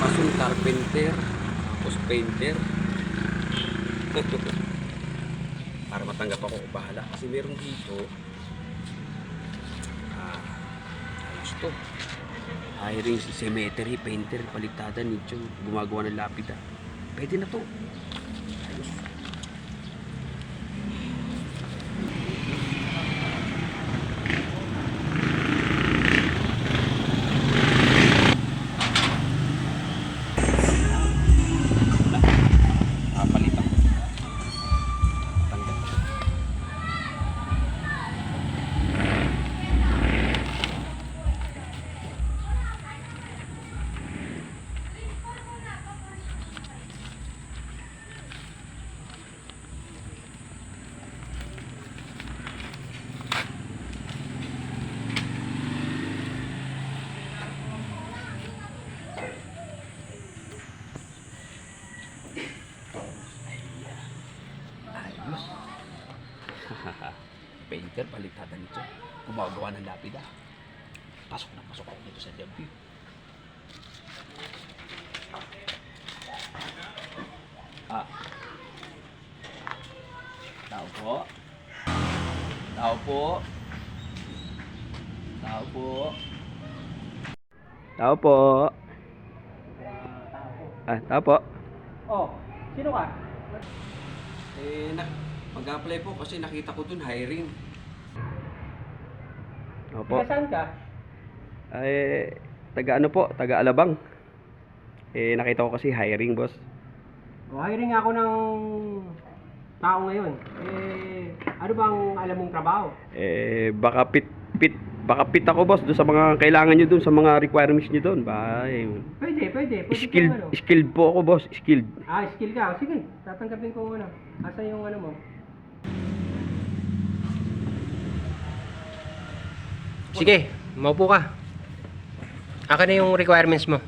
mason, carpenter, tapos painter. Para matanggap ako, bahala. Kasi meron dito, ayos to. Hiring si cemetery, painter, palitada, nicho, gumagawa ng lapida. Pwede na to. Ayos. Palitan ko. Tanggap ko. Ayos. Painter, palitada nito. Gumagawa ng lapida. Pasok ako dito sa job view. Tao po. Tao po. Tao po. Tao po. Tao po. Oh, sino ka? Mag-apply po kasi nakita ko dun hiring. Opo. Taga saan ka? Taga ano po? Taga Alabang. Nakita ko kasi hiring, boss. Oh, hiring ako ng tao ngayon. Ano bang alam mong trabaho? Baka fit ako, boss, doon sa mga kailangan nyo doon, sa mga requirements nyo doon. Pwede. Skilled po ako, boss. Skilled. Skill ka. Sige, tatanggapin ko ano. Asa yung ano mo? Sige, maupo ka. Akin na yung requirements mo.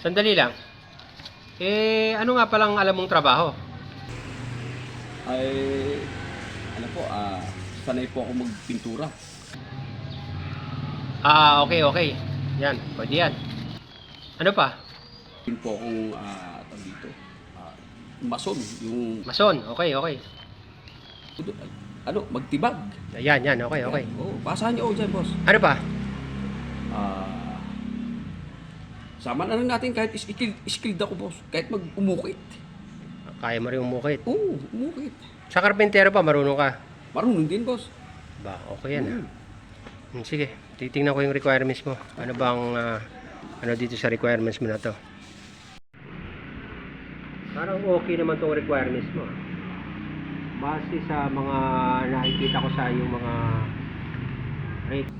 Sandali lang. Ano nga palang alam mong trabaho? Sanay po ako magpintura. Okay. Yan, pwede yan. Ano pa? Yun po akong, tawag dito, mason, yung, Mason, okay. magtibag. Yan, okay. Basahan niyo ako dyan, boss. Ano pa? Sama na lang natin kahit skilled ako, boss. Kahit umukit. Kaya mo rin umukit. Oo, umukit. Sa karpentero pa, marunong ka? Marunong din, boss. Okay yan. Sige, titingnan ko yung requirements mo. Ano bang, ano dito sa requirements mo na to? Parang okay naman tong requirements mo. Base sa mga nakikita ko sa yung mga rate.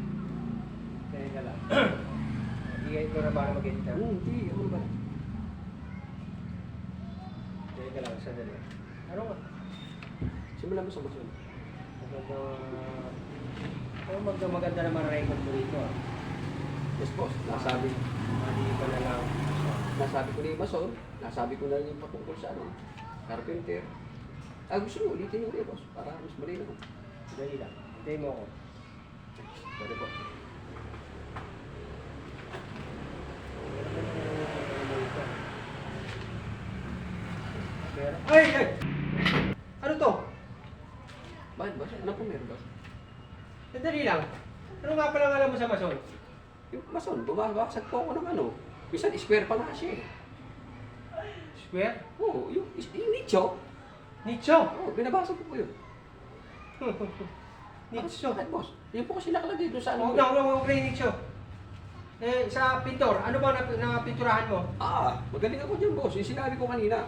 Teka lang. Higay ko na para mag-edit ka. Hindi, ano ba? Teka lang, sandali. Ano nga? Simulan mo sa mason. Maganda naman ang record mo dito. Yes, boss. Nasabi. Hindi pa na lang. Nasabi ko na yung mason. Nasabi ko na yung patungkol sa carpenter. Gusto mo ulitin yung boss para mas malinaw. Dali lang. Hintayin mo ako. Pwede po. Ay! Ano to? Bakit, boss? Ano po meron, boss? Sandali lang. Ano nga palang alam mo sa mason? Yung mason, bumabasag po ako ng ano. Minsan, square pa na siya eh. Square? Oo, yung nicho. Nicho? Oo, binabasag ko po yun. Nicho? Bakit, boss? Yun po kasi nakalagay doon sa ano. Huwag na yung nicho. Sa pintor, ano ba napinturahan mo? Magaling ako dyan, boss. Yung sinabi ko kanina,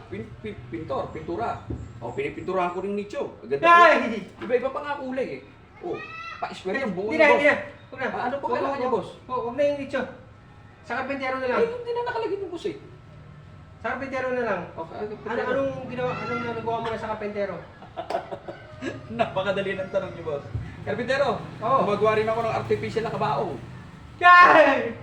pintura. Pinipinturahan ko rin nicho. Ay! Iba-iba pa nga kulay eh. Pa-square yung buo Hindi na, na, boss. hindi na. Huwag na. Ano po kailangan niya, boss? Huwag na yung nicho. Sa karpentero na lang. Hindi na nakalagay yung boss eh. Sa karpentero na lang. Anong nagawa mo na sa karpentero? Napakadali ng tanong niyo, boss. Karpintero, Oo. gumagawa rin ako ng artificial na kabaong. Yay!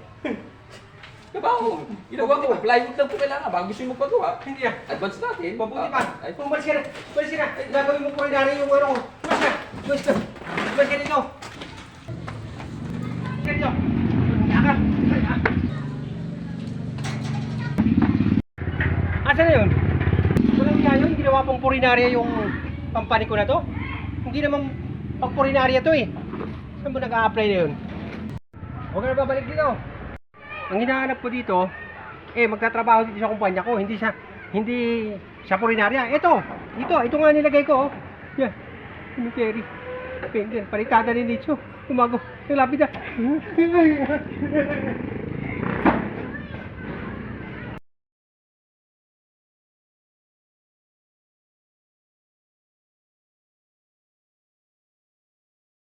Kabaong! Ginawa ko, plywood lang po kailangan bago gusto mo pagawa. Hindi ah. Advance natin. Mabuti pa. Ay, Umalis ka na. Umalis ka na. Gagawin mo kulinary yung ano. Umalis ka. Umalis ka. Umalis ka dito. Umalis ka dito. Yaka. Asa na yun? Walang niya yun. Ginawa pang purinarya yung pampani ko na to. Hindi naman pang purinarya to eh. Saan mo nag-a-apply na yun? Huwag ka na babalik dito. Ang hinahanap ko dito, magtatrabaho dito sa kumpanya ko, hindi sa purinarya. Ito nga nilagay ko, oh. Yan, cemetery. Painter, palitada ni Nicho. Tumago, nalapit na.